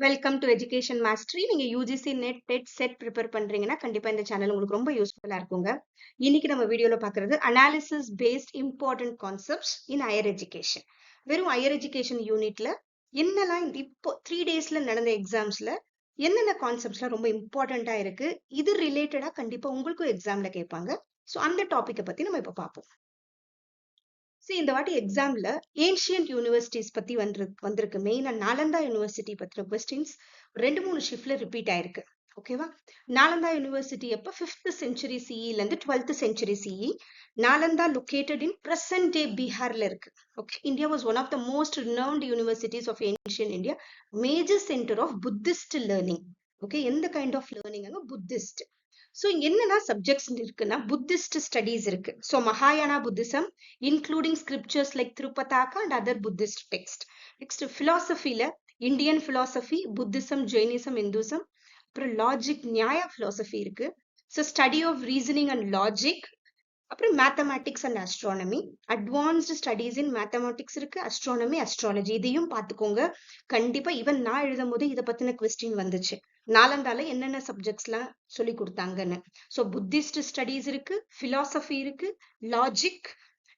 Welcome to education mastery. நீங்க UGC NET TET SET prepare பண்றீங்கன்னா கண்டிப்பா இந்த சேனல் உங்களுக்கு ரொம்ப யூஸ்ஃபுல்லா இருக்குங்க. இன்னைக்கு நம்ம வீடியோல பாக்குறது analysis based important concepts in higher education. வெறும் ஹையர் எஜுகேஷன் யூனிட்ல என்னெல்லாம் இப்போ 3 டேஸ்ல நடந்த எக்ஸாம்ஸ்ல என்னென்ன கான்செப்ட்ஸ்லாம் ரொம்ப இம்பார்ட்டண்டா இருக்கு, இது ரிலேட்டடா கண்டிப்பா உங்களுக்கும் எக்ஸாம்ல கேட்பாங்க. ஸோ அந்த டாபிக்கை பத்தி நம்ம இப்ப பார்ப்போம். See, இந்த வாட்டி எக்ஸாம்ல ஏன்ஷியன்ட் யூனிவர்சிட்டிஸ் பத்தி வந்திருக்கு. மெயினா நாலந்தா யூனிவர்சிட்டி பத்தின கொஸ்டின்ஸ் 2-3 ஷிஃப்ட்ல ரிப்பீட் ஆயிருக்கு. ஓகேவா? நாலந்தா யூனிவர்சிட்டி அப்ப 5th century CE இருந்து 12th century CE. Nalanda located in present day பீகார்ல இருக்கு. Okay, India was one of the most renowned universities of ancient India, major center of Buddhist learning. Okay, எந்த kind of learning அங்க Buddhist. So என்னென்ன subjects இருக்குன்னா Buddhist studies இருக்கு. So மகாயானா Buddhism including scriptures like Tripitaka and other Buddhist text. Next பிலாசபில Indian philosophy, Buddhism, Jainism, Hinduism. அப்புறம் logic Nyaya philosophy இருக்கு. So study of reasoning and logic. அப்புறம் mathematics and astronomy, advanced studies in mathematics இருக்கு, astronomy, astrology. இதையும் பார்த்துக்கோங்க. கண்டிப்பா even நான் எழுதும் போது இதை பத்தின கொஸ்டின் வந்துச்சு. நாலந்தால என்னென்ன சப்ஜெக்ட்ஸ் எல்லாம் சொல்லி கொடுத்தாங்கன்னு. ஸோ புத்திஸ்ட் ஸ்டடீஸ் இருக்கு, பிலாசபி இருக்கு, logic,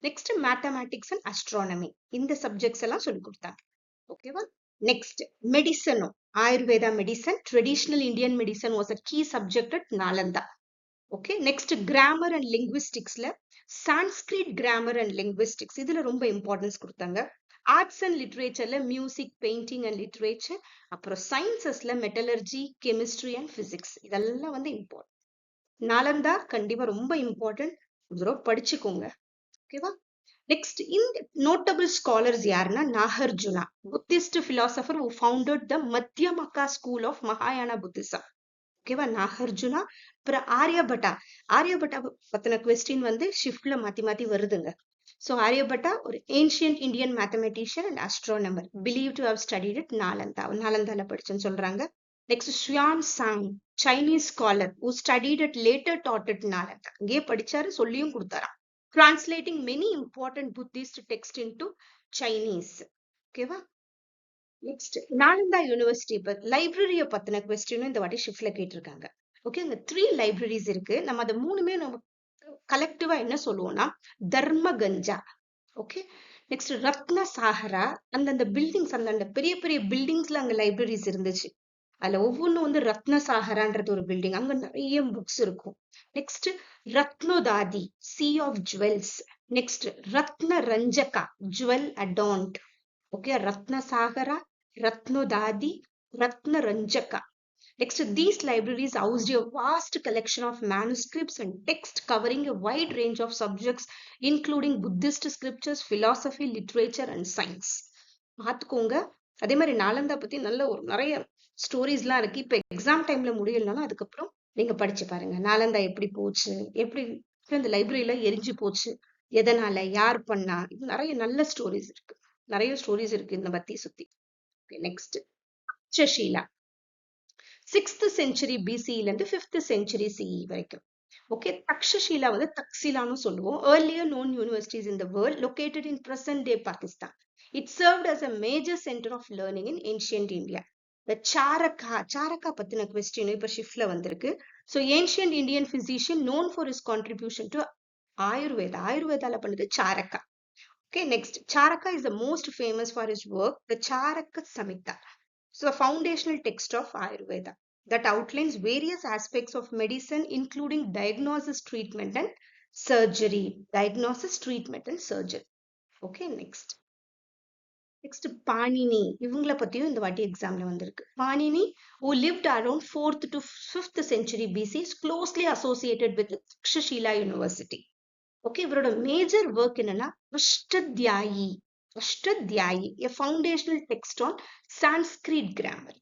next mathematics and astronomy. இந்த சப்ஜெக்ட்ஸ் எல்லாம் சொல்லி கொடுத்தாங்க. ஓகேவா? நெக்ஸ்ட் மெடிசனும், Ayurveda medicine, traditional Indian medicine was a key subject at Nalanda. Okay, next grammar and linguistics la Sanskrit grammar and linguistics இதுல ரொம்ப இம்பார்ட்டன்ஸ் கொடுத்தாங்க. ஆர்ட்ஸ் அண்ட் லிட்ரேச்சர்ல மியூசிக், பெயிண்டிங் அண்ட் லிட்ரேச்சர். அப்புறம் சயின்சஸ்ல மெட்டலர்ஜி, கெமிஸ்ட்ரி அண்ட் பிசிக்ஸ். இதெல்லாம் வந்து important. Nalanda கண்டிப்பா ரொம்ப இம்பார்ட்டன்ட். ஒரு படிச்சுக்கோங்க. ஓகேவா? நெக்ஸ்ட் இந்த நோட்டபிள் ஸ்காலர்ஸ் யாருன்னா Nagarjuna, Buddhist philosopher who founded the Madhyamaka school of மகாயானா புத்திசம். ஓகேவா? நாகார்ஜுனா. அப்புறம் ஆரியபட்டா. ஆரியபட்டா பத்தின கொஸ்டின் வந்து ஷிஃப்ட்ல மாத்தி மாத்தி வருதுங்க. ஸோ ஆரியபட்டா ஒரு ancient Indian mathematician and astronomer, believe to have studied it நாலந்தால படிச்சுன்னு சொல்றாங்க. Next Xuanzang, Chinese scholar who studied at later taught at Nalanda. இங்கே படிச்சாரு, சொல்லியும் கொடுத்தாராம். Translating many important Buddhist texts into Chinese. ஓகேவா? நெக்ஸ்ட் நாலந்தா யூனிவர்சிட்டி லைப்ரரிய பத்தின கொஸ்டினும் இந்த வாட்டி ஷிஃப்ட்ல கேட்டிருக்காங்க. ஓகே, அங்க 3 லைப்ரரிஸ் இருக்கு. நம்ம அதை மூணுமே நம்ம கலெக்டிவா என்ன சொல்லுவோம்னா தர்மகஞ்சா. ஓகே, நெக்ஸ்ட் ரத்ன சாகரா. அந்தந்த பில்டிங்ஸ், அந்தந்த பெரிய பெரிய பில்டிங்ஸ்ல அங்க லைப்ரரிஸ் இருந்துச்சு. அதுல ஒவ்வொன்றும் வந்து ரத்ன சாகரான்றது ஒரு பில்டிங், அங்க நிறைய புக்ஸ் இருக்கும். Next Ratnodadhi, sea of jewels. Next Ratna Ranjaka, jewel adorned. Okay, Ratna Sagara, Ratnodadi, Ratna Ranjaka. Next, these libraries housed a vast collection of manuscripts and texts covering a wide range of subjects, including Buddhist scriptures, philosophy, literature, and science. பார்த்துக்கோங்க. அதே மாதிரி நாலந்தா பத்தி நல்ல ஒரு நிறைய ஸ்டோரிஸ்லாம் இருக்கு. இப்ப exam டைம்ல முடியலனாலும் அதுக்கப்புறம் நீங்க படிச்சு பாருங்க. நாலந்தா எப்படி போச்சு, எப்படி இந்த லைப்ரரியில எரிஞ்சு போச்சு, எதனால, யார் பண்ணா, இது நிறைய நல்ல ஸ்டோரிஸ் இருக்கு. நிறைய ஸ்டோரிஸ் இருக்கு இந்த பத்தி சுத்தி. நெக்ஸ்ட் தக்ஷஷீலா, 6th century BCல இருந்து 5th century CE வரைக்கும். ஓகே, தக்ஷஷீலா வந்து தக்சிலான்னு சொல்லுவோம். earlier known universities in the world located in present day Pakistan. It served as a major center of learning in ancient India. The சாரக்கா பத்தின question இப்ப ஷிஃப்ட்ல வந்திருக்கு. So ancient Indian physician known for his contribution to ஆயுர்வேதால பண்ணது சாரக்கா. Okay, next, Charaka is the most famous for his work, the Charaka Samhita. So, a foundational text of Ayurveda that outlines various aspects of medicine, including diagnosis, treatment, and surgery. Diagnosis, treatment, and surgery. Okay, next. Next, Panini. இவங்கள பத்தியும் இந்த வாட்டி எக்ஸாம்ல வந்திருக்கு. Panini, who lived around 4th to 5th century BC, is closely associated with Takshashila University. Okay, இவரோட major work என்னன்னா அஷ்டத்யாயி, a foundational text on Sanskrit grammar.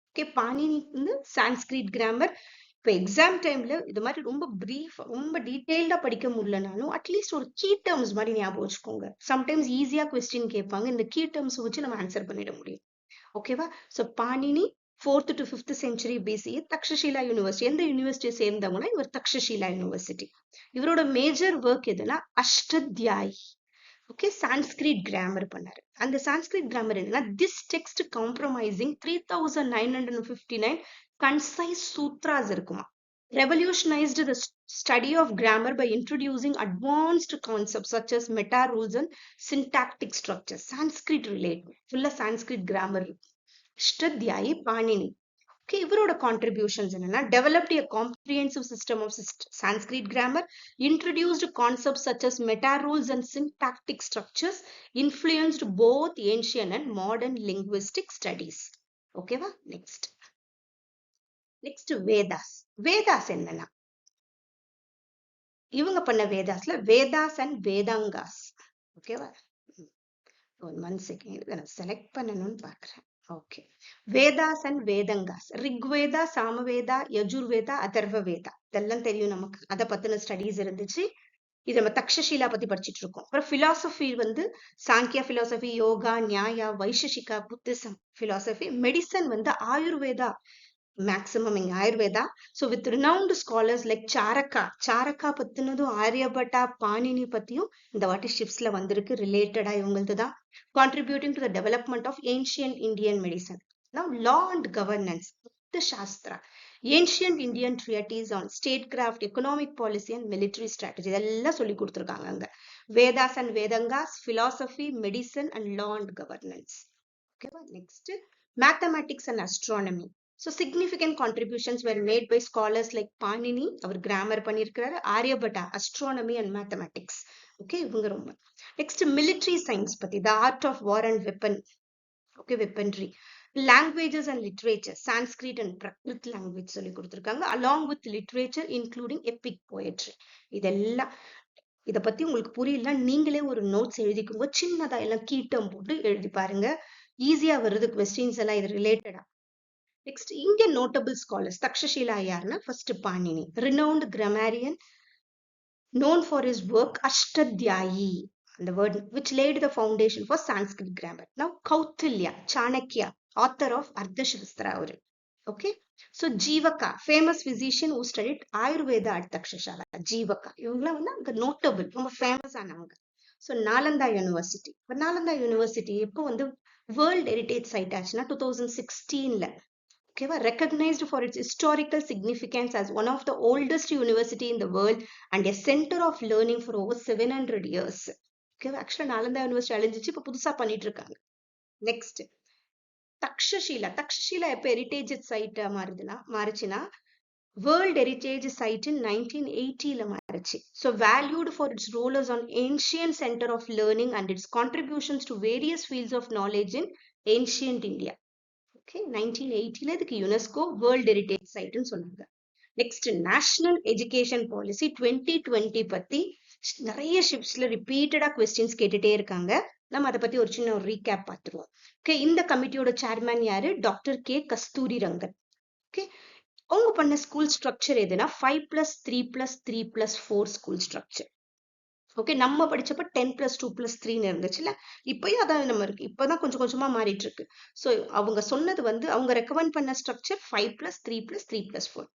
Okay, Panini வந்து Sanskrit grammar. இப்போ எக்ஸாம் டைம்ல இது மாதிரி ரொம்ப பிரீஃப், ரொம்ப டீட்டெயில்டா படிக்க முடியலனாலும் அட்லீஸ்ட் ஒரு கீ டேர்ம்ஸ் மாதிரி ஞாபகம் வச்சுக்கோங்க. சம்டைம்ஸ் ஈஸியா கொஸ்டின் கேட்பாங்க, இந்த கீ டேர்ம்ஸ் வச்சு நம்ம ஆன்சர் பண்ணிட முடியும். ஓகேவா? So Panini 4th to 5th century BC, Takshashila university. எந்த யூனிவர்சிட்டி சேர்ந்தவங்கன்னா இவர் தக்ஷஷீலா யூனிவர்சிட்டி. இவரோட மேஜர் ஒர்க் எதுனா அஷ்டத்யாயி. ஓகே, சான்ஸ்கிரிட் கிராமர் பண்ணாரு. அந்த சான்ஸ்கிரிட் கிராமர் என்னன்னா, this text compromising 3959 concise Shudras இருக்குமா. Revolutionized the study of grammar by introducing advanced concepts such as meta rules and syntactic structures. Sanskrit related, full of Sanskrit grammar. Ashtadhyayi Panini. Okay, இவரோட contributions என்னன்னா, developed a comprehensive system of Sanskrit grammar, introduced concepts such as meta rules and syntactic structures, influenced both ancient and modern linguistic studies. Okay, next. Next, Vedas. Vedas என்னன்னா, இவங்க பண்ண வேதாஸ்ல Vedas and வேதாங்காஸ். ஓகேவா, one second இதை நான் select பண்ணணும்னு பாக்குறேன். Okay, Vedas and Vedangas. Rigveda, Samaveda, Yajurveda, Atharva Veda, இதெல்லாம் தெரியும் நமக்கு. அதை பத்தின ஸ்டடீஸ் இருந்துச்சு. இது நம்ம தக்ஷஷீலா பத்தி படிச்சுட்டு இருக்கோம். அப்புறம் பிலாசபி வந்து Sankhya philosophy, Yoga, Nyaya, Vaisheshika, Buddhism philosophy. Medicine வந்து Ayurveda, maximum in Ayurveda. So with renowned scholars like Charaka பத்தினதும் Aryabhata, Panini பத்தியும் இந்த வாட்டி ஷிப்ஸ்ல வந்திருக்கு. ரிலேட்டடா இவங்களுக்கு தான், contributing to the development of ancient Indian medicine. Now law and governance, the Shastra, ancient Indian treatise on statecraft, economic policy and military strategy, இதெல்லாம் சொல்லி கொடுத்துருக்காங்க அங்க. Vedas and Vedangas, philosophy, medicine and law and governance. Okay, next, mathematics and astronomy. So significant contributions were made by scholars like Panini, our grammar பண்ணிருக்கிறாரு, Aryabhata, astronomy and mathematics. Okay, இவங்க ரொம்ப. Next, military science பத்தி, the art of war and weapon. Okay, weaponry. Languages and literature, Sanskrit and Prakrit language சொல்லி கொடுத்திருக்காங்க, along with literature including epic poetry. இதெல்லாம், இதை பத்தி உங்களுக்கு புரியல, நீங்களே ஒரு நோட்ஸ் எழுதிக்கோங்க. சின்னதா எல்லாம் கீட்டம் போட்டு எழுதி பாருங்க. ஈஸியா வருது கொஸ்டின்ஸ் எல்லாம் இது ரிலேட்டடா. Next, Indian notable scholars. Takshashila யாருன்னா, first Panini, renowned grammarian, known for his work Ashtadhyayi, the word which laid the foundation for Sanskrit grammar. Now, Kautilya, Chanakya, author of Ardhashastra. Okay, so Jivaka, famous physician who studied Ayurveda at Takshashala. Jivaka, இவங்கலாம் வந்து அங்க notable, ரொம்ப famous ஆனவங்க. So Nalanda University. Nalanda University எப்போ வந்து World Heritage Site ஆச்சுன்னா 2016ல. Okay, recognized for its historical significance as one of the oldest university in the world and a center of learning for over 700 years. Okay, actually Nalanda University அழிஞ்சிச்சு, இப்ப புதுசா பண்ணிட்டு இருக்காங்க. Next, Takshashila. Takshashila எப்ப heritage site மாறுச்சுன்னா World Heritage Site in 1980ல மாறுச்சு. So valued for its role as an ancient center of learning and its contributions to various fields of knowledge in ancient India. Okay, 1980ல இதுக்கு UNESCO world heritage சைட்னு சொன்னாங்க. Next, national education policy 2020 பத்தி நிறைய ஷிப்ஸ்ல ரிப்பீட்டடா questions கேட்டுட்டே இருக்காங்க. நம்ம அதை பத்தி ஒரு சின்ன ஒரு ரீகேப் பார்த்துருவோம். ஓகே, இந்த கமிட்டியோட சேர்மேன் யாரு? Doctor K Kasturi Rangan. Okay, அவங்க பண்ண ஸ்கூல் ஸ்ட்ரக்சர் எதுனா 5+3+3+4 ஸ்கூல் ஸ்ட்ரக்சர். ஓகே, நம்ம படிச்சப்ப 10+2+3 இருந்துச்சுல்ல, இப்பயும் அதான் நம்ம இருக்கு. இப்பதான் கொஞ்சம் கொஞ்சமா மாறிட்டு இருக்கு. ஸோ அவங்க சொன்னது வந்து, அவங்க ரெக்கமெண்ட் பண்ண ஸ்ட்ரக்சர் 5+3+3+4.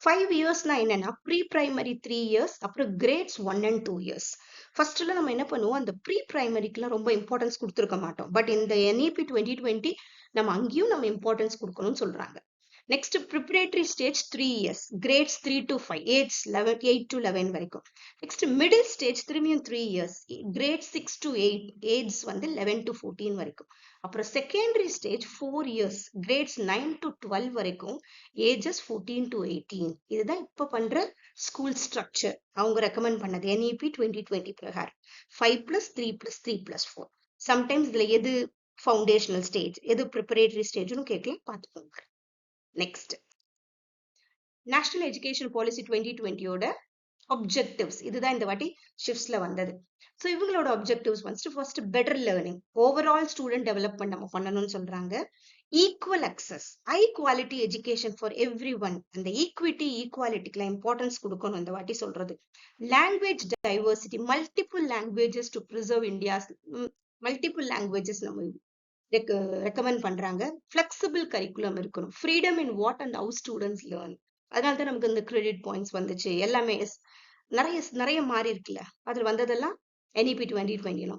5 இயர்ஸ்னா என்னன்னா, ப்ரீ பிரைமரி 3 இயர்ஸ், அப்புறம் கிரேட்ஸ் 1 and 2 இயர்ஸ். ஃபர்ஸ்ட்ல நம்ம என்ன பண்ணுவோம், அந்த ப்ரீ பிரைமரிக்குலாம் ரொம்ப இம்பார்ட்டன்ஸ் கொடுத்துருக்க மாட்டோம். பட் இந்த NEP 2020 நம்ம அங்கேயும் நம்ம இம்பார்ட்டன்ஸ் கொடுக்கணும்னு சொல்றாங்க. Next, preparatory stage 3 years, grades 3 to 5, 8 to 11 வரைக்கும். Next, middle stage திரும்பியும் 3 years, grades 6 to 8, ages வந்து 11 to 14 வரைக்கும். அப்புறம் secondary stage 4 years, grades 9 to 12 வரைக்கும், ages 14 to 18. இதுதான் இப்ப பண்ற ஸ்கூல் ஸ்ட்ரக்சர். அவங்க ரெக்கமெண்ட் பண்ணது NEP 2020 பிரகாரம் 5+3+3+4. சம்டைம்ஸ் இதுல எது ஃபவுண்டேஷனல் ஸ்டேஜ், எது ப்ரிப்பரேட்டரி ஸ்டேஜ்னு கேட்கலாம், பார்த்துக்கோங்க. நெக்ஸ்ட், நேஷனல் எஜுகேஷன் பாலிசி 2020யோட objectives, இதுதான் இந்த வாட்டி ஷிஃப்ட்ஸ்ல வந்தது. ஸோ இவங்களோட objectives வந்து first better learning, overall student development நம்ம பண்ணணும்னு சொல்றாங்க. Equal access, high quality education for every one, அந்த ஈக்விட்டி ஈக்குவாலிட்டிக்குலாம் இம்பார்ட்டன்ஸ் கொடுக்கணும் இந்த வாட்டி சொல்றது. Language diversity, multiple languages to preserve India's, multiple languages நம்ம ரெக்கமெண்ட் பண்றாங்க. ஃபிளெக்சிபிள் கரிக்குலம் இருக்கணும், freedom in what and how students learn. அதனால தான் நமக்கு இந்த கிரெடிட் பாயிண்ட்ஸ் வந்துச்சு. எல்லாமே நிறைய நிறைய மாறி இருக்குல்ல, அதுல வந்ததெல்லாம் NEP 2020.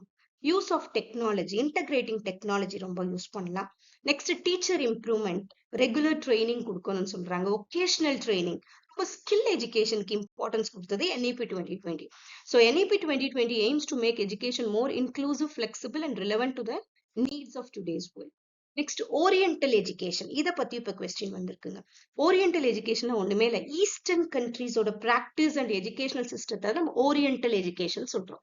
Use of technology, integrating technology ரொம்ப யூஸ் பண்ணலாம். Next teacher improvement, regular training கொடுக்கணும்னு சொல்றாங்க. ஒகேஷனல் ட்ரைனிங், இப்போ ஸ்கில் எஜுகேஷனுக்கு இம்பார்ட்டன்ஸ் கொடுத்தது NEP 2020. So NEP 2020 aims to make education more inclusive, flexible and relevant to the needs of today's world. Next oriental education, இதை பத்தி இப்ப question வந்திருக்குங்க. Oriental education ஒண்ணுமே இல்லை, ஈஸ்டர்ன் கண்ட்ரீஸோட பிராக்டிஸ் அண்ட் எஜுகேஷனல் சிஸ்டத்தை நம்ம ஓரியன்டல் எஜுகேஷன் சொல்றோம்.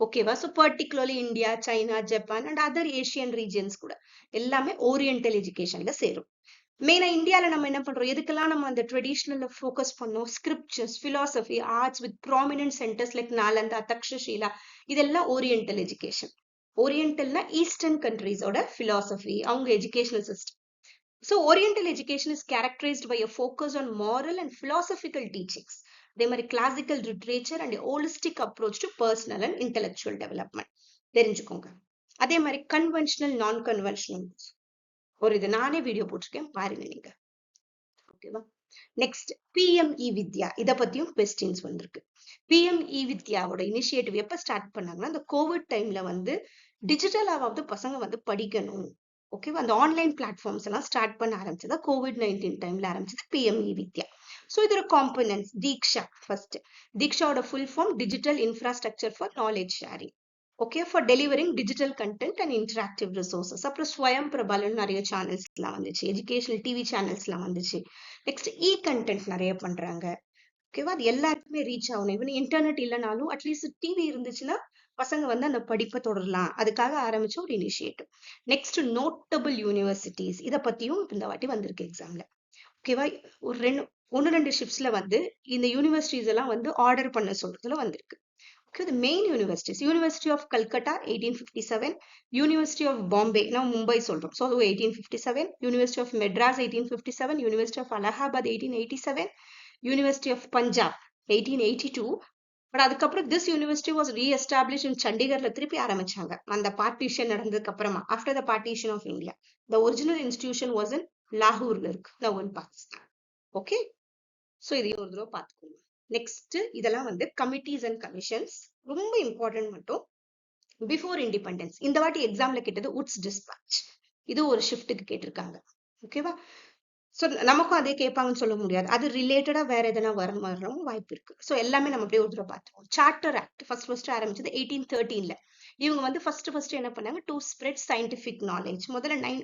ஓகேவா? So particularly India, China, Japan and other Asian regions கூட எல்லாமே ஓரியன்டல் எஜுகேஷன்ல சேரும். மெயினா இந்தியால நம்ம என்ன பண்றோம், எதுக்கெல்லாம் நம்ம அந்த ட்ரெடிஷ்னல்ல ஃபோக்கஸ் பண்ணோம், scriptures, philosophy, arts with prominent centres like Nalanda, Takshashila, இதெல்லாம் ஓரியன்டல் எஜுகேஷன். ஓரியன்டல்னா ஈஸ்டர்ன் கண்ட்ரீஸோட பிலாசபி, அவங்க educational system. So oriental education is characterised by a focus on moral and philosophical teachings. அதே மாதிரி classical literature and holistic approach to personal and intellectual development தெரிஞ்சுக்கோங்க. அதே மாதிரி conventional, நான் கன்வென்ஷனல், ஒரு இது நானே வீடியோ போட்டிருக்கேன், பாருங்க நீங்க. ஓகேவா? நெக்ஸ்ட் PME வித்யா, இதை பத்தியும் கொஸ்டின்ஸ் வந்திருக்கு. PME வித்யாவோட இனிஷியேட்டிவ் எப்ப ஸ்டார்ட் பண்ணாங்கன்னா, அந்த கோவிட் டைம்ல வந்து டிஜிட்டலாவது பசங்க வந்து படிக்கணும். ஓகேவா? அந்த ஆன்லைன் பிளாட்ஃபார்ம்ஸ் எல்லாம் ஸ்டார்ட் பண்ண ஆரம்பிச்சதா COVID-19 டைம்ல ஆரம்பிச்சது PME வித்யா. ஸோ இதோட காம்பனன்ட்ஸ், தீக்ஷா ஃபர்ஸ்ட். தீக்ஷாவோட full form digital infrastructure for knowledge sharing. Okay, for delivering digital content and interactive resources. அப்புறம் ஸ்வயம் பிரபாலன் நிறைய சேனல்ஸ்லாம் வந்துச்சு, எஜுகேஷனல் டிவி சேனல்ஸ்லாம் வந்துச்சு. நெக்ஸ்ட் கண்டென்ட் நிறைய பண்றாங்க. ஓகேவா? அது எல்லாருக்குமே ரீச் ஆகணும். இவன் இன்டர்நெட் இல்லைனாலும் அட்லீஸ்ட் டிவி இருந்துச்சுன்னா பசங்க வந்து அந்த படிப்பை தொடரலாம். அதுக்காக ஆரம்பிச்ச ஒரு இனிஷியேட்டிவ். நெக்ஸ்ட் நோட்டபிள் யூனிவர்சிட்டிஸ், இதை பத்தியும் இந்த வாட்டி வந்திருக்கு எக்ஸாம்ல. ஓகேவா? ஒரு 1-2 ஷிப்ஸ்ல வந்து இந்த யூனிவர்சிட்டிஸ் எல்லாம் வந்து ஆர்டர் பண்ண சொல்றதுல வந்திருக்கு. The main universities: University of Calcutta 1857, University of Bombay, now Mumbai சொல்றோம், so 1857, University of Madras 1857, University of Allahabad 1887, University of Punjab 1882. But அதுக்கப்புறம் this university was re-established in சண்டிகர்ல திருப்பி ஆரம்பிச்சாங்க அந்த பார்ட்டிஷன் நடந்ததுக்கு அப்புறமா. after the partition of India, the original institution was in லாகூர்ல இருக்கு, now in Pakistan. okay, so இதையும் ஒரு தடவை பார்த்துக்கோங்க. நெக்ஸ்ட் இதெல்லாம் வந்து கமிட்டிஸ் அண்ட் கமிஷன்ஸ், ரொம்ப இம்பார்ட்டன்ட் மட்டும். பிஃபோர் இண்டிபெண்டன்ஸ் இந்த வாட்டி எக்ஸாம்ல கேட்டது உட்ஸ் டிஸ்பாட்ச், இது ஒரு ஷிஃப்ட்டுக்கு கேட்டிருக்காங்க. ஓகேவா? ஸோ நமக்கும் அதே கேட்பாங்கன்னு சொல்ல முடியாது, அது ரிலேட்டடா வேற எதனா வரவும் வாய்ப்பு இருக்கு. ஸோ எல்லாமே நம்ம அப்படியே ஒரு தடவை பார்த்துருவோம். சார்ட்டர் ஆக்ட் ஃபர்ஸ்ட் ஆரம்பிச்சது 1813ல. இவங்க வந்து ஃபர்ஸ்ட் என்ன பண்ணாங்க, டு ஸ்ப்ரெட் சயின்டிபிக் நாலேஜ். முதல்ல 9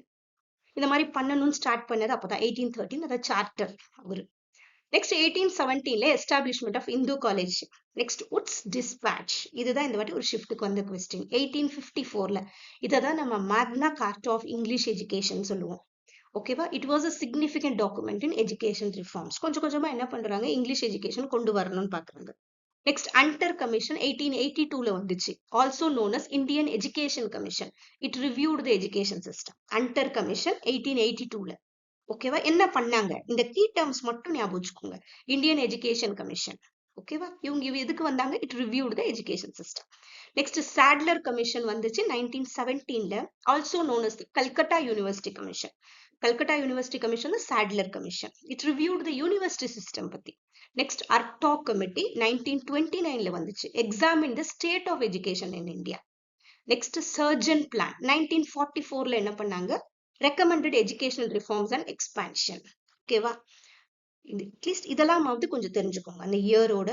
இந்த மாதிரி பண்ணணும்னு ஸ்டார்ட் பண்ணது அப்பதான் 1813, அதாவது சார்ட்டர் அவரு. நெக்ஸ்ட் 1817ல establishment of Hindu college. Next Wood's dispatch, இதுதான் இந்த வாட்டி ஒரு ஷிஃப்ட்டுக்கு வந்த கொஸ்டின். 1854ல இதான் நம்ம மேக்னா கார்ட்டா ஆஃப் இங்கிலீஷ் எஜுகேஷன் சொல்லுவோம். ஓகேவா? It was a significant document in education reforms. கொஞ்சம் கொஞ்சமா என்ன பண்றாங்க, இங்கிலீஷ் எஜுகேஷன் கொண்டு வரணும்னு பாக்குறாங்க. நெக்ஸ்ட் அண்டர் கமிஷன் 1882ல வந்துச்சு, also known as Indian education commission. It reviewed the education system. Hunter commission 1882ல. ஓகேவா? என்ன பண்ணாங்க, இந்த கீ டேர்ம்ஸ் மட்டும் ஞாபகம் வச்சுக்கோங்க. Indian education commission. ஓகேவா? இவங்க எதுக்கு வந்தாங்க, it reviewed the education system. Next Sadler commission வந்துச்சு 1917ல, also known as Calcutta university commission. Calcutta university commission Sadler commission. It reviewed the university system பத்தி. நெக்ஸ்ட் அர்டாக் கமிட்டி 1929ல வந்துச்சு, examine the state of education in India. Next Sargent plan 1944ல என்ன பண்ணாங்க, recommended educational reforms and expansion. ஓகேவா? At least இதெல்லாம் வந்து கொஞ்சம் தெரிஞ்சுக்கோங்க அந்த இயரோட.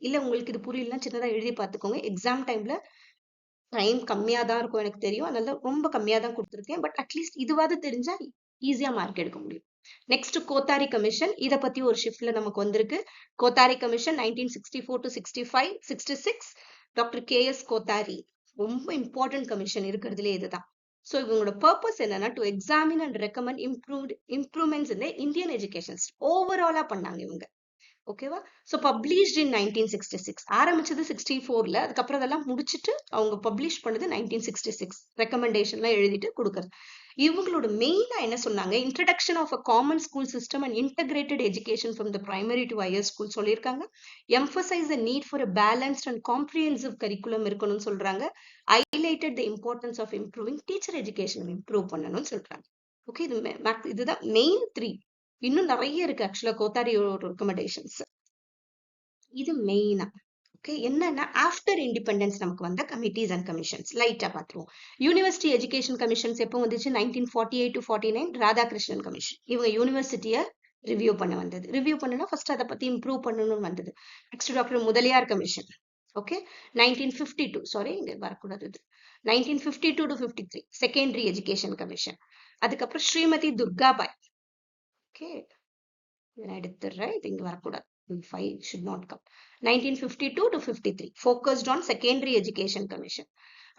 இல்ல உங்களுக்கு இது புரியலன்னா சின்னதா எழுதி பார்த்துக்கோங்க. எக்ஸாம் டைம்ல டைம் கம்மியா தான் இருக்கும் எனக்கு தெரியும், அதனால ரொம்ப கம்மியா தான் கொடுத்துருக்கேன். பட் அட்லீஸ்ட் இதுவாது தெரிஞ்சா ஈஸியா மார்க் எடுக்க முடியும். நெக்ஸ்ட் கோத்தாரி கமிஷன், இதை பத்தி ஒரு ஷிஃப்ட்ல நமக்கு வந்திருக்கு. Kothari commission 1964 to 65, 66. Doctor KS Kothari, ரொம்ப இம்பார்ட்டன்ட் கமிஷன் இருக்கிறதுலே இதுதான். ஸோ இவங்களோட பர்பஸ் என்னன்னா, to examine and recommend improvements in Indian education ஓவராலா பண்ணாங்க இவங்க. ஓகேவா? ஸோ பப்ளிஷ்ட் இன் 1966, ஆரம்பிச்சது 64ல, அதுக்கப்புறம் அதெல்லாம் முடிச்சுட்டு அவங்க பப்ளிஷ் பண்ணது 1966. ரெக்கமெண்டேஷன்லாம் எழுதிட்டு கொடுக்குறது. இவங்களோட மெயினா என்ன சொன்னாங்க, introduction of a common school system and integrated education from the primary to higher school சொல்லியிருக்காங்க. Emphasise the need for a balanced and comprehensive curriculum இருக்கணும்னு சொல்றாங்க. Highlighted the importance of improving teacher education improve பண்ணணும்னு சொல்றாங்க. Okay, இதுதான் main 3. இன்னும் நிறைய இருக்கு ஆக்சுவலா கோத்தாரியோட ரெக்கமெண்டேஷன்ஸ். இது மெயினா. ஓகே, என்னன்னா ஆஃப்டர் இண்டிபெண்டன்ஸ் நமக்கு வந்த கமிட்டிஸ் அண்ட் கமிஷன்ஸ் லைட்டா பார்த்துருவோம். யூனிவர்சிட்டி எஜுகேஷன் கமிஷன்ஸ் எப்போ வந்துச்சு? 1948 to 49 ராதாகிருஷ்ணன் கமிஷன். இவங்க யூனிவர்சிட்டியை ரிவ்யூ பண்ண வந்தது. ரிவ்யூ பண்ணனா ஃபர்ஸ்ட் அதை பத்தி இம்ப்ரூவ் பண்ணணும்னு வந்தது. Next doctor Mudaliar commission. Okay, 1952 sorry இங்க வரக்கூடாது, 1952 to 53 செகண்டரி எஜுகேஷன் கமிஷன். அதுக்கப்புறம் ஸ்ரீமதி துர்காபாய். ஓகே, நான் எடுத்துடுறேன், இது இங்க வரக்கூடாது, 5 should not come. 1952 to 53 focused on secondary education commission.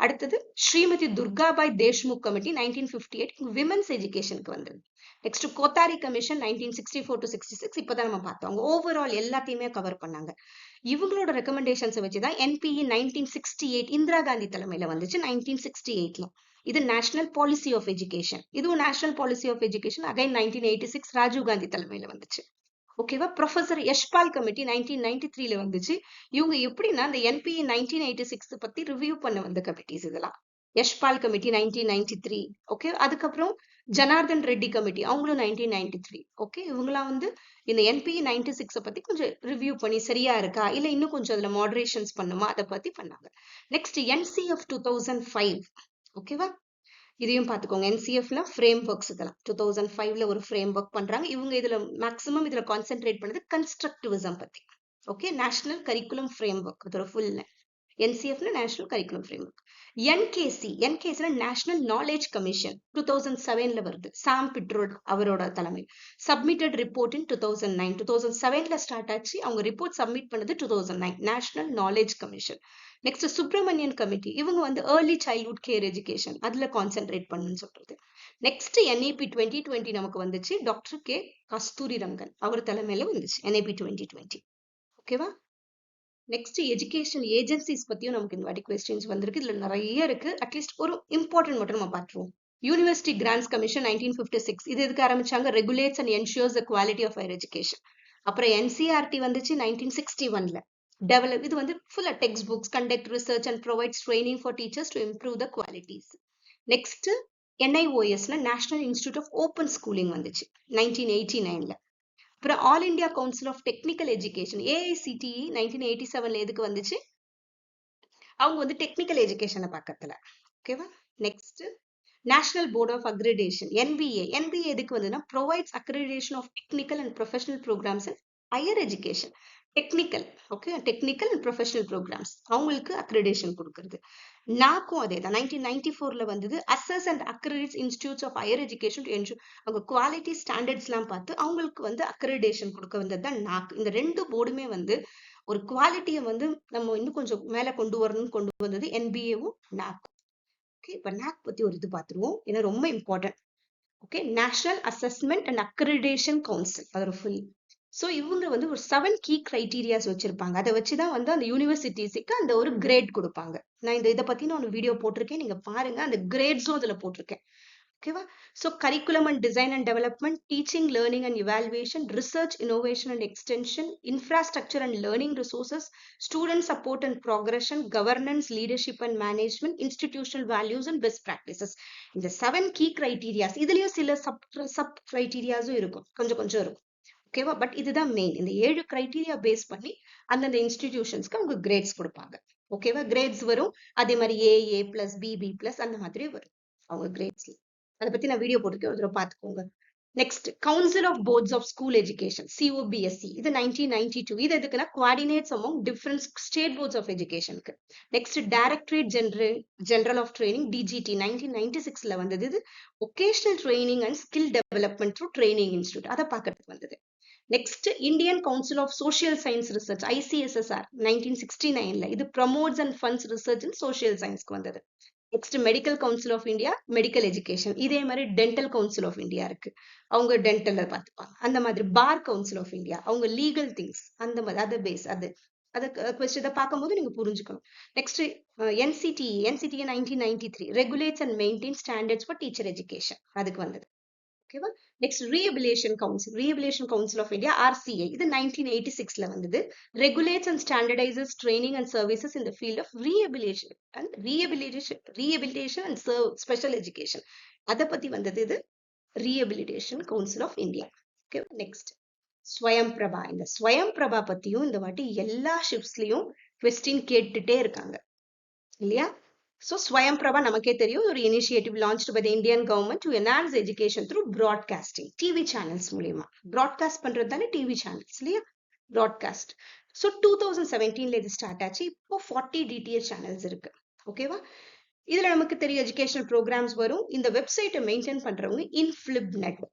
அடுத்தது ஸ்ரீமதி துர்காபாய் தேஷ்முக் கமிட்டி 1958 விமென்ஸ் எஜுகேஷனுக்கு வந்தது. நெக்ஸ்ட் கோத்தாரி கமிஷன் 1964 to 66 இப்பதான் நம்ம பார்த்தோம். ஓவரால் எல்லாத்தையுமே கவர் பண்ணாங்க. இவங்களோட ரெக்கமெண்டேஷன்ஸ் வச்சுதான் என்பிஇ 1968 இந்திரா காந்தி தலைமையில வந்துச்சு 1968ல. இது நேஷனல் பாலிசி ஆஃப் எஜுகேஷன். இதுவும் national policy of education again 1986 Rajiv Gandhi தலைமையில வந்துச்சு. ஓகேவா? ப்ரொஃபசர் யஷ்பால் கமிட்டி 1993ல வந்துச்சு. இவங்க எப்படின்னா இந்த என்பிஇ 1986 பத்தி ரிவ்யூ பண்ண வந்த கமிட்டிஸ் இதெல்லாம். யஷ்பால் கமிட்டி 1993. ஓகே, அதுக்கப்புறம் ஜனார்தன் ரெட்டி கமிட்டி அவங்களும் 1993. ஓகே, இவங்களாம் வந்து இந்த என்பிஇ 96 பத்தி கொஞ்சம் ரிவ்யூ பண்ணி சரியா இருக்கா இல்ல இன்னும் கொஞ்சம் அதுல மாடரேஷன்ஸ் பண்ணுமா அதை பத்தி பண்ணாங்க. Next NCF 2005. ஓகேவா? இதையும் பார்த்துக்கோங்க. என்சிஎஃப்ல ஃப்ரேம் ஒர்க்ஸ் இதெல்லாம் 2005ல ஒரு ஃப்ரேம் ஒர்க் பண்றாங்க. இவங்க இதுல மேக்ஸிமம் இதுல கான்சென்ட்ரேட் பண்ணது கன்ஸ்ட்ரக்டிவிசம் பத்தி. Okay, national curriculum framework, அதோட ஃபுல் என்சிஎஃப்ல நேஷனல் கரிக்குலம் ஃப்ரேம் ஒர்க். என்கேசில நேஷனல் நாலேஜ் கமிஷன் 2007ல வருது. சாம் பிட்ரோட் அவரோட தலைமை. Submitted report in 2009. 2007ல ஸ்டார்ட் ஆச்சு. அவங்க ரிப்போர்ட் சப்மிட் பண்ணது 2009. National knowledge commission. Next Subramanian committee, இவங்க வந்து ஏர்லி சைல்ட்ஹுட் கேர் எஜுகேஷன் அதுல கான்சென்ட்ரேட் பண்ணுன்னு சொல்றது. நெக்ஸ்ட் என்ஏபி 2020 நமக்கு வந்துச்சு. டாக்டர் கே கஸ்தூரி ரங்கன் அவர் தலைமையில வந்துச்சு என்ஏபி 2020. ஓகேவா? நெக்ஸ்ட் எஜுகேஷன் ஏஜென்சிஸ் பத்தியும் நமக்கு இந்த வாட்டி கொஸ்டின்ஸ் வந்திருக்கு. இதுல நிறைய இருக்கு. அட்லீஸ்ட் ஒரு இம்பார்ட்டன்ட் மட்டும் நம்ம பார்த்துருவோம். University grants commission 1956. இது எதுக்கு ஆரம்பிச்சாங்க? Regulates and ensures the quality of higher education. அப்புறம் என்சிஆர்டி வந்துச்சு 1961ல. டெவலப் இது வந்து ஃபுல்லா textbooks, conduct research and provides training for teachers to improve the qualities. Next என்ஐஓஎஸ்ல national institute of open schooling வந்துச்சு 1989ல. அப்புறம் all India council of technical education AICTE 1987ல எதுக்கு வந்துச்சு? அவங்க வந்து டெக்னிக்கல் எஜுகேஷனை பார்க்கறதுல. ஓகேவா? Next national board of accreditation NBA எதுக்கு வந்ததுன்னா provides accreditation of technical and professional programmes in higher education. Technical, okay, technical and professional programmes அவங்களுக்கு அக்ரிடேஷன் கொடுக்கறது. நாக்கும் அதே தான் 1994ல வந்தது. Assess and accredits institutes of higher education to ensure அவங்க குவாலிட்டி ஸ்டாண்டர்ட்ஸ் எல்லாம் பார்த்து அவங்களுக்கு வந்து அக்ரிடேஷன் கொடுக்க வந்தது தான் நாக். இந்த ரெண்டு போர்டுமே வந்து ஒரு குவாலிட்டியை வந்து நம்ம இன்னும் கொஞ்சம் மேல கொண்டு வரணும்னு கொண்டு வந்தது என்பிஏவும் நாக். ஓகே, இப்ப நாக் பத்தி ஒரு இது பார்த்துருவோம், ஏன்னா ரொம்ப important. Okay, national assessment and accreditation council அதோட ஃபுல். ஸோ இவங்க வந்து ஒரு 7 கீ கிரைட்டீரியாஸ் வச்சிருப்பாங்க. அதை வச்சுதான் வந்து அந்த யூனிவர்சிட்டிஸுக்கு அந்த ஒரு கிரேட் கொடுப்பாங்க. நான் இதை பத்தி நான் ஒரு வீடியோ போட்டிருக்கேன், நீங்க பாருங்க. அந்த கிரேட்ஸும் அதுல போட்டிருக்கேன். ஓகேவா? So curriculum and design and development, teaching, learning and evaluation, research, innovation and extension, infrastructure and learning resources, student support and progression, governance, leadership and management, institutional values and best practices. இந்த 7 key criterias, இதுலயும் சில sub கிரைட்டீரியாஸும் இருக்கும், கொஞ்சம் கொஞ்சம் இருக்கும். ஓகேவா? But இதுதான் main. இந்த 7 கிரைட்டீரியா பேஸ் பண்ணி அந்தந்த இன்ஸ்டிடியூஷன்ஸ்க்கு அவங்க கிரேட்ஸ் கொடுப்பாங்க. ஓகேவா? கிரேட்ஸ் வரும். அதே மாதிரி ஏ+, பி+, அந்த மாதிரி வரும் அவங்க கிரேட்ஸ்ல. அதை பத்தி நான் வீடியோ போட்டிருக்கேன், ஒரு தடவை பார்த்துக்கோங்க. Next council of boards of school education COBSE, இது 1992. இது எதுக்குன்னா coordinates among different state boards of எஜுகேஷனுக்கு. Next directorate general of training DGT 1996ல வந்தது. இது vocational training and skill development through training institute, அதை பார்க்கறதுக்கு வந்தது. Next Indian council of social science research ICSSR 1969ல இது promotes and funds research in social சயின்ஸ்க்கு வந்தது. Next medical council of India medical education. இதே மாதிரி டென்டல் கவுன்சில் ஆஃப் இந்தியா இருக்கு, அவங்க டென்டல்ல பார்த்துப்பாங்க. அந்த மாதிரி பார் கவுன்சில் ஆஃப் இந்தியா அவங்க லீகல் திங்ஸ், அந்த மாதிரி அதை பேஸ் அதை கொஸ்டின் இதை பார்க்கும்போது நீங்க புரிஞ்சுக்கணும். Next NCTE 1993 regulates and maintain standards for teacher education, அதுக்கு வந்தது. ஓகேவா? Next rehabilitation council of India RCA, இது 1986ல வந்தது. Regulates and standardises training and services in the field of rehabilitation and special education, அதை பத்தி வந்தது இது rehabilitation council of India. Okay, next Swayam Prabha. இந்த ஸ்வயம் பிரபா பத்தியும் இந்த வாட்டி எல்லா ஷிப்ஸ்லயும் கொஸ்டின் கேட்டுட்டே இருக்காங்க இல்லையா? So ஸ்வயம் பிரபா நமக்கே தெரியும், ஒரு initiative launched by the Indian government to enhance education through broadcasting. TV channels மூலியமா ப்ராட்காஸ்ட் பண்றது தானே டிவி சேனல்ஸ் இல்லையா? ப்ராட்காஸ்ட். ஸோ 2017 இது ஸ்டார்ட் ஆச்சு. இப்போ 40 டிடிஎச் சேனல்ஸ் இருக்கு. ஓகேவா? இதுல நமக்கு தெரியும் எஜுகேஷனல் ப்ரோக்ராம்ஸ் வரும். இந்த வெப்சைட்டை மெயின்டைன் பண்றவங்க INFLIBNET.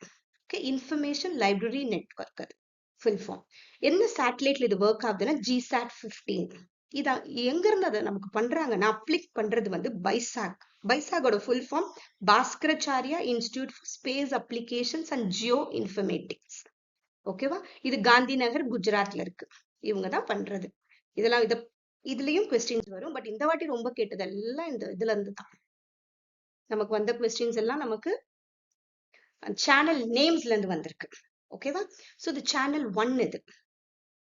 Okay, information library network. அது ஃபுல் ஃபார்ம். என்ன சேட்டலைட்ல இது ஒர்க் ஆகுதுன்னா GSAT 15. இதான் எங்க இருந்து அதை நமக்கு பண்றாங்கன்னா அப்ளிக் பண்றது வந்து பைசாக். பைசாகோட full form Bhaskaracharya institute for space applications and geoinformatics. ஓகேவா? இது காந்தி நகர் குஜராத்ல இருக்கு. இவங்க தான் பண்றது. இதெல்லாம் இதுலயும் கொஸ்டின்ஸ் வரும். பட் இந்த வாட்டி ரொம்ப கேட்டதெல்லாம் இந்த இதுல இருந்து தான் நமக்கு வந்த கொஸ்டின்ஸ் எல்லாம் நமக்கு சேனல் நேம்ஸ்ல இருந்து வந்திருக்கு. ஓகேவா? ஸோ இது சேனல் 1.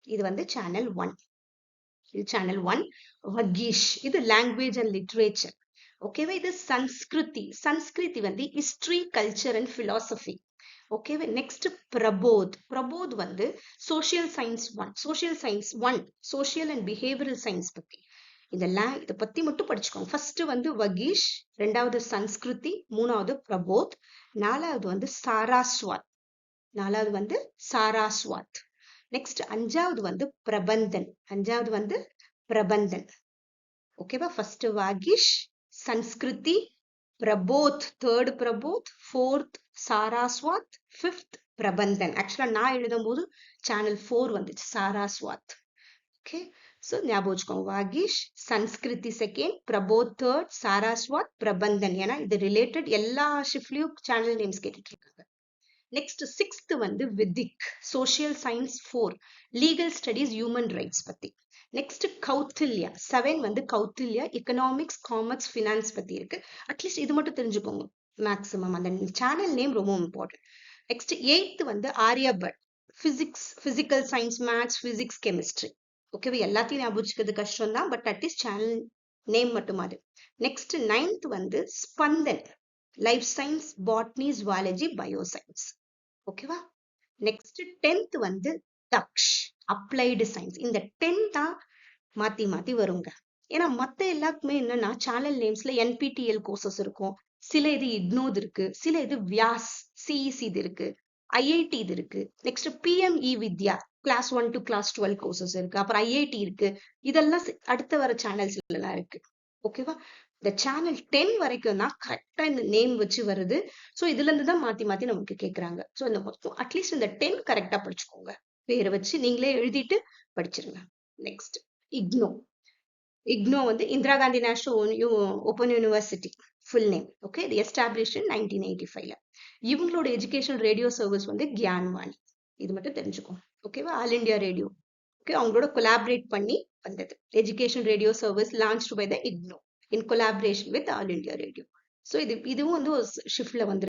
இது வந்து சேனல் 1. இது சேனல் 1. வகீஷ், இது லாங்குவேஜ் அண்ட் லிட்ரேச்சர். ஓகேவா? இது சன்ஸ்கிருதி. சன்ஸ்கிருதி வந்து ஹிஸ்டரி, கல்ச்சர் அண்ட் பிலாசபி. ஓகேவா? நெக்ஸ்ட் பிரபோத். பிரபோத் வந்து social science 1. Social science 1 social and behavioural science பத்தி. இதை பத்தி மட்டும் படிச்சுக்கோங்க. ஃபர்ஸ்ட் வந்து வகீஷ், ரெண்டாவது சன்ஸ்கிருதி, மூணாவது பிரபோத், நாலாவது வந்து சாராஸ்வாத். நெக்ஸ்ட் அஞ்சாவது வந்து பிரபந்தன். ஓகேவா? First வாகிஷ், Sanskriti, Prabodh, third Prabodh, fourth சாராஸ்வாத், fifth பிரபந்தன். ஆக்சுவலா நான் எழுதும் போது சேனல் 4 வந்துச்சு, சாராஸ்வாத். ஓகே, ஸோ ஞாபகம் வச்சுக்கோங்க. வாகிஷ், சன்ஸ்கிருதி செகண்ட், பிரபோத் தேர்ட், சாராஸ்வாத், பிரபந்தன். ஏன்னா இது ரிலேட்டட் எல்லா ஷிஃப்ட்லயும் சேனல் நேம்ஸ் கேட்டுட்டு இருக்காங்க. நெக்ஸ்ட் 6th வந்து Vidhik, social science 4, legal studies, human rights பத்தி. நெக்ஸ்ட் கௌத்தில்யா 7 வந்து கௌத்தில்யா, எக்கனாமிக்ஸ், காமர்ஸ், ஃபினான்ஸ் பத்தி இருக்கு. அட்லீஸ்ட் இது மட்டும் தெரிஞ்சுக்கோங்க. மேக்ஸிமம் அந்த சேனல் நேம் ரொம்ப இம்பார்ட்டன்ட். நெக்ஸ்ட் 8th வந்து Aryabhatt, physical science, maths, physics, chemistry. ஓகேவா? எல்லாத்தையும் ஞாபகம் வச்சுக்கிறது கஷ்டம் தான், பட் அட்லீஸ்ட் சேனல் நேம் மட்டும் அது. நெக்ஸ்ட் 9th வந்து Spandan, life science, botany, zoology, bioscience. ஓகேவா? நெக்ஸ்ட் 10th வந்து தக்ஷ், அப்ளைடு சயின்ஸ். இந்த 10 தான் மாத்தி வருங்க. ஏன்னா மத்த எல்லாருக்குமே என்னன்னா சேனல் நேம்ஸ்ல NPTEL கோர்சஸ் இருக்கும், சில இது இக்னோது இருக்கு, சில இது வியாஸ் CEC இது இருக்கு, IIT இது இருக்கு. Next PME Vidya class 1 to class 12 courses இருக்கு. அப்புறம் IIT இருக்கு. இதெல்லாம் அடுத்த வர சேனல்ஸ்ல எல்லாம் இருக்கு. ஓகேவா? இந்த சேனல் 10 வரைக்கும் தான் கரெக்டா இந்த நேம் வச்சு வருது. ஸோ இதுல இருந்து தான் மாத்தி நமக்கு கேட்கறாங்க. ஸோ இந்த மொத்தம் அட்லீஸ்ட் இந்த 10 கரெக்டா படிச்சுக்கோங்க. பேரை வச்சு நீங்களே எழுதிட்டு படிச்சிருங்க. நெக்ஸ்ட் இக்னோ வந்து Indira Gandhi national open university full name. Okay, இது எஸ்டாப்ளிஷ்ட் இன் 1985. இவங்களோட எஜுகேஷன் ரேடியோ சர்வீஸ் வந்து கியான்வாணி. இது மட்டும் தெரிஞ்சுக்கோங்க. ஓகேவா? All India radio. ஓகே, அவங்களோட கொலாபரேட் பண்ணி வந்தது. Education radio service launched by the IGNOU in collaboration with All India Radio. So இதுவும் வந்து ஒரு ஷிஃப்ட்ல வந்து